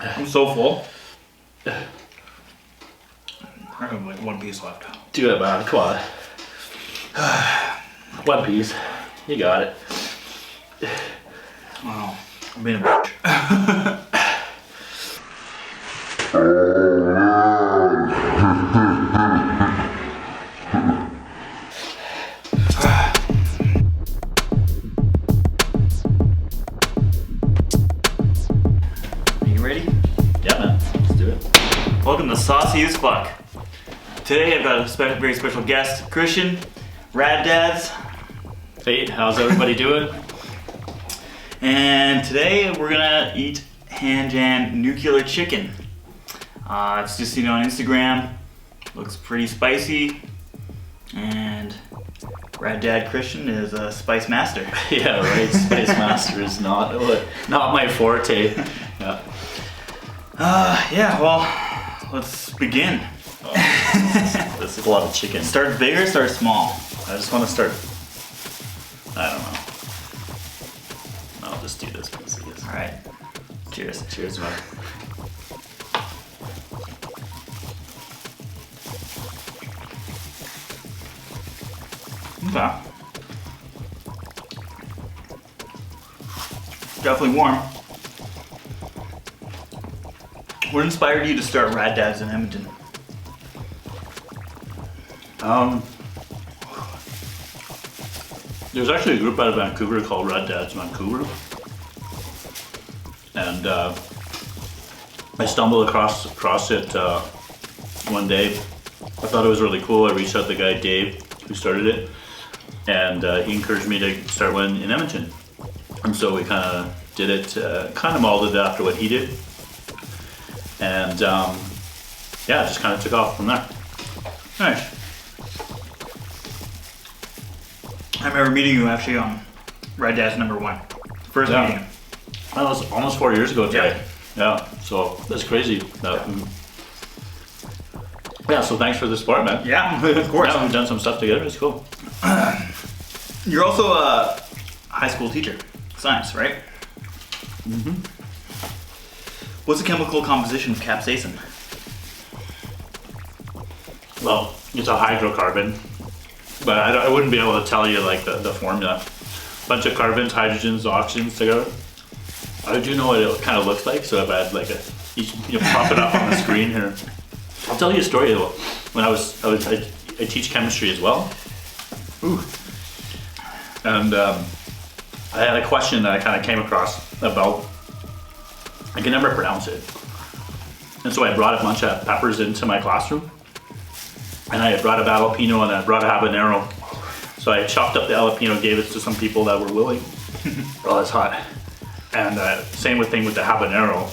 I'm so full. I have like one piece left. Do it, man. Come on. One piece. You got it. Wow. I'm being a bitch. Are you ready? Yeah, man. Let's do it. Welcome to Saucy as Fuck. Today I've got a very special guest, Kristian, Rad Dads. Hey, how's everybody doing? And today we're gonna eat HanJan Nuclear Chicken. It's just seen it on Instagram. Looks pretty spicy. And Rad Dad Kristian is a spice master. Yeah, right. Spice Master is not my forte. Yeah. Yeah, well, let's begin. This is a lot of chicken. Start big or start small? I just want to start. I don't know. I'll just do this piece of this. Alright. Cheers. Cheers, man. Okay. Definitely warm. What inspired you to start Rad Dads in Edmonton? There's actually a group out of Vancouver called Rad Dads Vancouver, and I stumbled across it one day. I thought it was really cool. I reached out to the guy Dave who started it, and he encouraged me to start one in Edmonton. And so we kind of did it, kind of molded it after what he did, and yeah, it just kind of took off from there. Nice. I remember meeting you actually on Rad Dads #1. First Yeah. meeting. That was almost 4 years ago today. Yeah, so that's crazy. Yeah, so thanks for the support, man. Yeah, of course. Yeah, we've done some stuff together. It's cool. You're also a high school teacher, science, right? Mm-hmm. What's the chemical composition of capsaicin? Well, it's a hydrocarbon, but I wouldn't be able to tell you like the formula. Bunch of carbons, hydrogens, oxygens together. I do know what it kind of looks like, so if I had like you pop it up on the screen here. I'll tell you a story though. When I teach chemistry as well. Ooh. And I had a question that I kind of came across about. I can never pronounce it, and so I brought a bunch of peppers into my classroom. And I had brought a jalapeno and I brought a habanero. So I chopped up the jalapeno, gave it to some people that were willing. Oh, it's hot. And same thing with the habanero.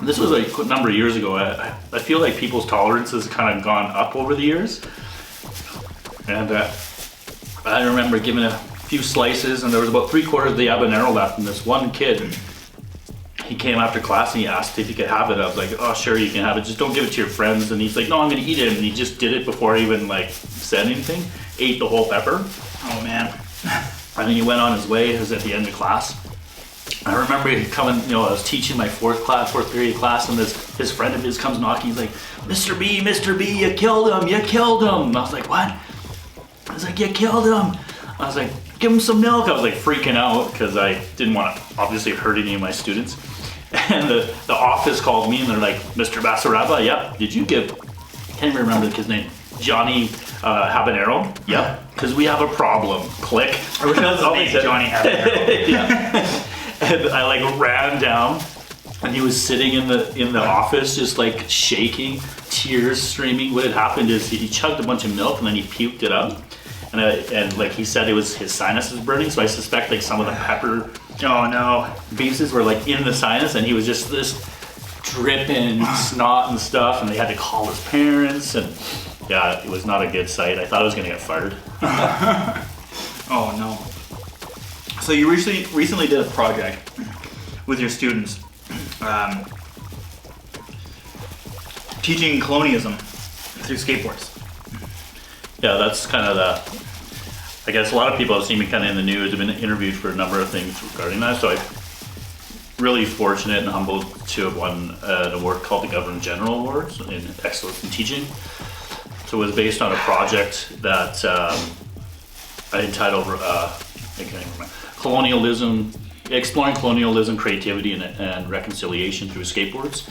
This was a number of years ago. I feel like people's tolerances have kind of gone up over the years. And I remember giving a few slices and there was about 3/4 of the habanero left. And this one kid, he came after class and he asked if he could have it. I was like, oh sure, you can have it, just don't give it to your friends. And he's like, no, I'm gonna eat it. And he just did it before I even like said anything. Ate the whole pepper. Oh man. And then he went on his way. It was at the end of class. I remember he coming, I was teaching my fourth period class, and his friend of his comes knocking. He's like, Mr. B, you killed him. And I was like, what? I was like, you killed him. I was like, give him some milk. I was like freaking out because I didn't want to obviously hurt any of my students. And the office called me and they're like, Mr. Basaraba, yep. Did you give, can't even remember his name, Johnny Habanero? Yep. Because we have a problem. Click. I wish I was named Johnny Habanero. Yeah. And I like ran down and he was sitting in the office just like shaking, tears streaming. What had happened is he chugged a bunch of milk and then he puked it up. And like he said, it was his sinuses burning, so I suspect like some of the pepper pieces were like in the sinus, and he was just this dripping snot and stuff, and they had to call his parents, and yeah, it was not a good sight. I thought I was gonna get fired. Oh no. So you recently did a project with your students, teaching colonialism through skateboards. Yeah, that's kind of I guess a lot of people have seen me kind of in the news. I've been interviewed for a number of things regarding that. So really fortunate and humbled to have won an award called the Governor General Awards in Excellence in Teaching. So it was based on a project that I entitled, I can't even remember, Exploring Colonialism, Creativity, and Reconciliation Through Skateboards.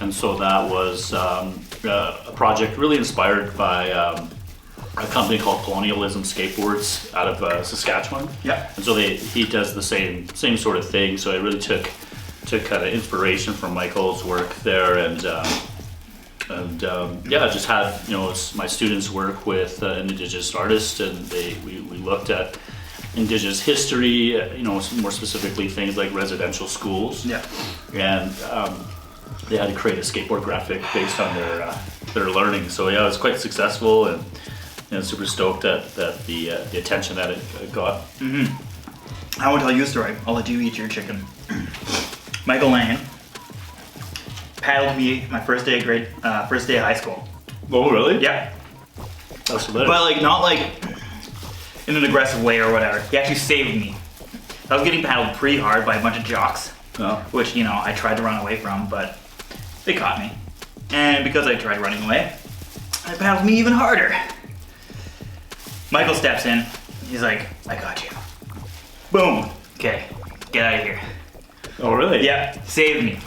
And so that was a project really inspired by a company called Colonialism Skateboards out of Saskatchewan. Yeah. And so he does the same sort of thing. So I really took kind of inspiration from Michael's work there, and just had my students work with Indigenous artists, and we looked at Indigenous history, more specifically things like residential schools. Yeah. And they had to create a skateboard graphic based on their learning. So yeah, it was quite successful, and super stoked at the attention that it got. Mm-hmm. I won't tell you a story. I'll let you eat your chicken. Michael Lane paddled me my first day of high school. Oh, really? Yeah. That's hilarious. But like not like in an aggressive way or whatever. He actually saved me. I was getting paddled pretty hard by a bunch of jocks, which I tried to run away from, but they caught me. And because I tried running away, they paddled me even harder. Michael steps in. He's like, "I got you." Boom. Okay, get out of here. Oh, really? Yeah, saved me.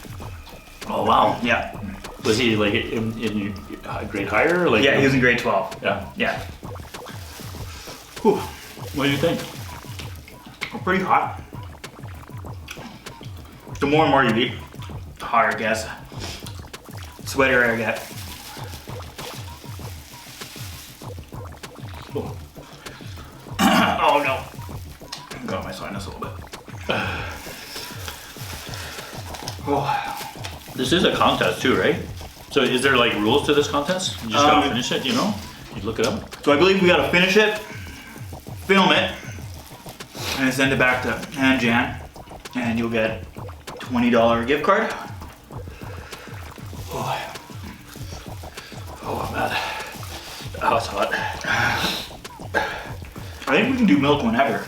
Oh, wow. Yeah. Was he like in grade higher? Like, Yeah, he was in grade 12. Yeah. Yeah. Whew. What do you think? Pretty hot. The more and more you eat, the hotter it gets. Sweatier I get. Oh. Oh no. Got my sinus a little bit. Oh. This is a contest too, right? So is there like rules to this contest? You just gotta finish it, You look it up? So I believe we gotta finish it, film it, and send it back to HanJan, and you'll get a $20 gift card. Oh man. Oh, it's hot. I think we can do milk whenever.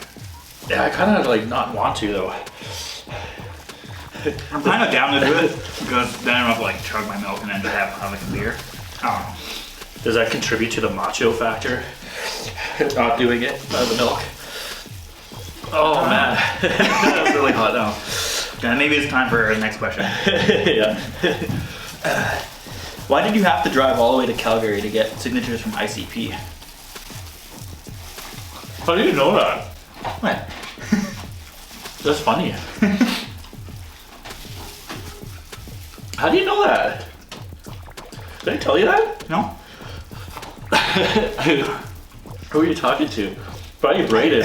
Yeah, I kind of like not want to though. I'm kind of down to do it because then I don't have to like chug my milk and then just have like a beer. I don't know. Does that contribute to the macho factor? Not doing it out of the milk. Oh man, that's really hot now. Yeah, maybe it's time for the next question. Yeah. Why did you have to drive all the way to Calgary to get signatures from ICP? How do you know that? What? That's funny. How do you know that? Did I tell you that? No? Who are you talking to? Probably Braden.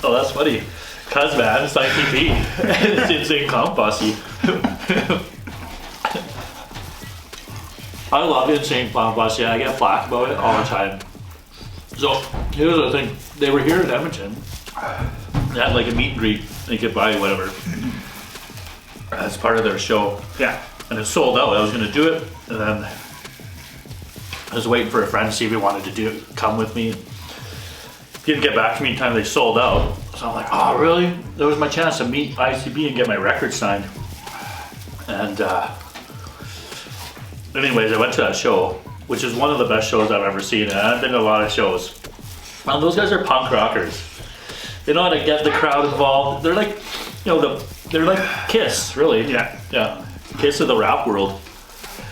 Oh, that's funny. Cuz man, it's ICP. It's insane comp bossy. I love insane comp bossy. I get flack about it all the time. So here's the thing. They were here in Edmonton. They had like a meet and greet. They could buy whatever as part of their show. Yeah. And it sold out. I was gonna do it, and then I was waiting for a friend to see if he wanted to come with me. He didn't get back to me in time. They sold out. So I'm like, oh really? There was my chance to meet ICB and get my record signed. And anyways, I went to that show, which is one of the best shows I've ever seen. And I've been to a lot of shows. And those guys are punk rockers. They know how to get the crowd involved. They're like, they're like Kiss, really. Yeah. Yeah. Kiss of the rap world.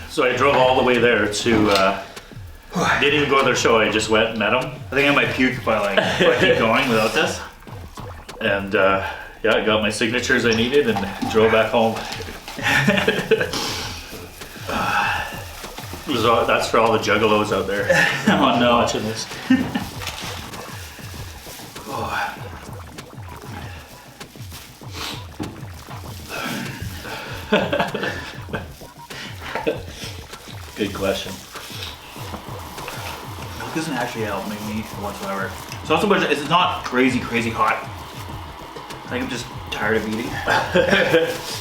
So I drove all the way there to, didn't even go to their show, I just went and met them. I think I might puke if I keep going without this. And I got my signatures I needed and drove back home. So that's for all the juggalos out there. Oh no. Watching this. Good question. Milk doesn't actually help me whatsoever. So also, it's not crazy hot. I think I'm just tired of eating.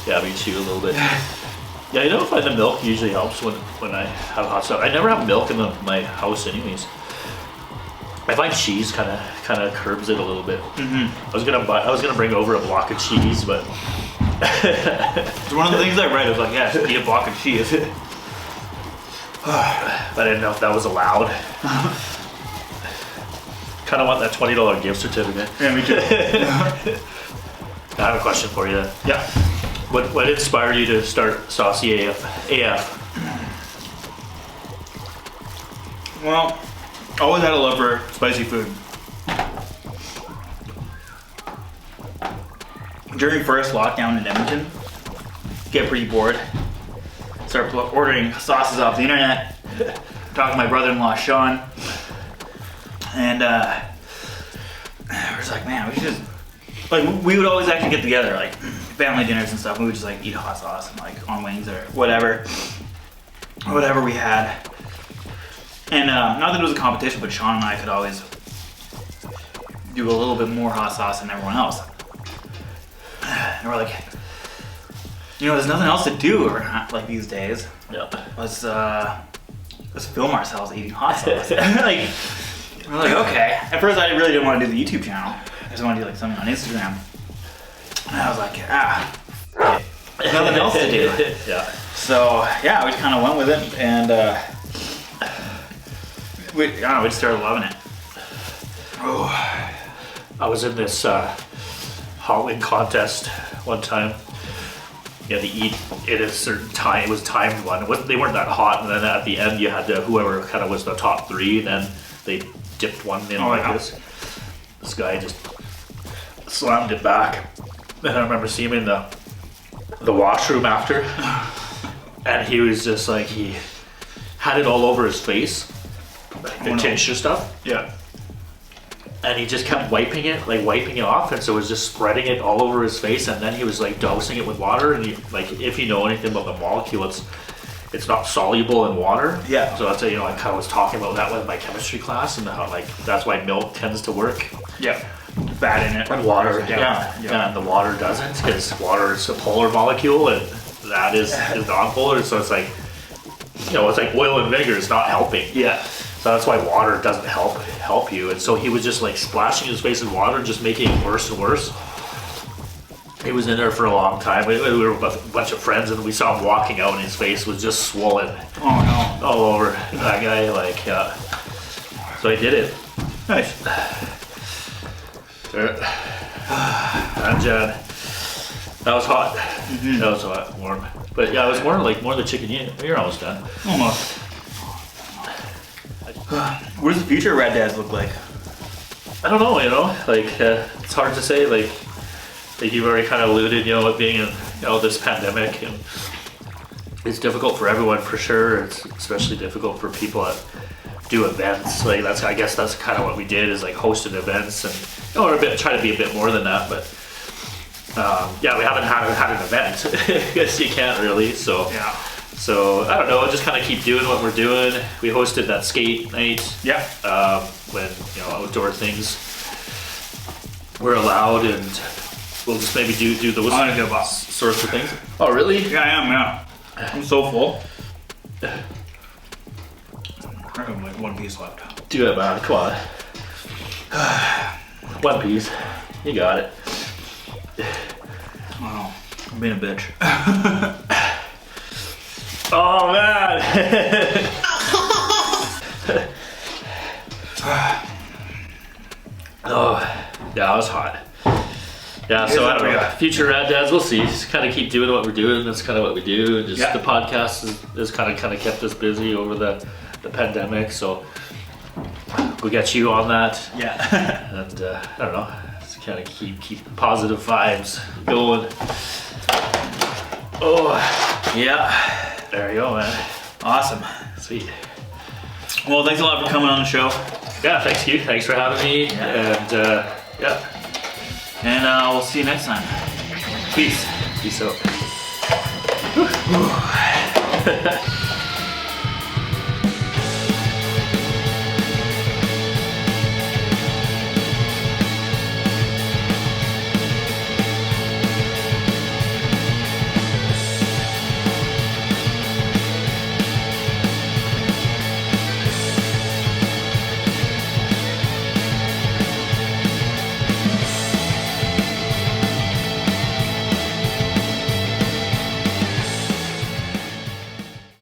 Yeah, me too, a little bit. Yeah, I find the milk usually helps when I have hot stuff. I never have milk in my house anyways. I find cheese kind of curbs it a little bit. Mm-hmm. I was gonna bring over a block of cheese, but It's one of the things I read. It was like, yeah, eat a block of cheese. I didn't know if that was allowed. Kind of want that $20 gift certificate. Yeah, me too. I have a question for you. Yeah. What inspired you to start Saucy AF? Well, I always had a love for spicy food. During first lockdown in Edmonton, get pretty bored. Start ordering sauces off the internet. Talk to my brother-in-law Sean, and I was like, man, we should just like we would always actually get together, like family dinners and stuff. And we would just like eat hot sauce and like on wings or whatever we had. And not that it was a competition, but Sean and I could always do a little bit more hot sauce than everyone else. And we're like, you know, there's nothing else to do like these days. Yeah. Let's film ourselves eating hot sauce. Like, we're like, okay. At first, I really didn't want to do the YouTube channel. I just wanted to do like something on Instagram. And I was like, there's nothing else to do. Yeah. So yeah, we just kind of went with it, and we just started loving it. Oh, I was in this hot wing contest one time. You had to eat at a certain time. It was timed one. They weren't that hot, and then at the end you had to, whoever kind of was the top three, then they dipped one in this. This guy just slammed it back. And I remember seeing him in the washroom after, and he was just like, he had it all over his face, like the tissue stuff. Yeah. And he just kept wiping it off, and so it was just spreading it all over his face. And then he was like dousing it with water. And if you know anything about the molecule, it's not soluble in water. Yeah. So that's I kind of was talking about that with my chemistry class, and how that's why milk tends to work. Yeah. Fat in it. And water, Yeah. and the water doesn't, because water is a polar molecule, and that is non-polar. So it's like, it's like oil and vinegar. It's not helping. Yeah. So that's why water doesn't help you. And so he was just like splashing his face in water, just making it worse and worse. He was in there for a long time. We were a bunch of friends, and we saw him walking out, and his face was just swollen. Oh no. All over. That guy, so he did it. Nice. HanJan. That was hot. Mm-hmm. That was hot, warm. But yeah, it was more the chicken. You're almost done. Almost. What does the future of Rad Dads look like? I don't know, it's hard to say, like you've already kind of alluded, it being in, this pandemic, and it's difficult for everyone for sure. It's especially difficult for people that do events. I guess that's kind of what we did, is like hosted events, and try to be a bit more than that, but we haven't had an event. I guess you can't really, so. Yeah. So I don't know, just kind of keep doing what we're doing. We hosted that skate night. Yeah. When outdoor things were allowed, and we'll just maybe do those sorts of things. Oh really? Yeah, I am. Yeah. I'm so full. I have like one piece left. Do it, man. Come on. One piece. You got it. Oh, I'm being a bitch. Oh man! Oh, yeah, it was hot. Yeah, so I don't know. Future Rad Dads, we'll see. Just kind of keep doing what we're doing. That's kind of what we do. And just the podcast has kind of kept us busy over the pandemic. So we got you on that. Yeah. And I don't know. Just kind of keep positive vibes going. Oh, Yeah. there you go, man. Awesome. Sweet. Well, thanks a lot for coming on the show. Yeah, thanks you. Thanks for having me. And And we'll see you next time. Peace. Peace out.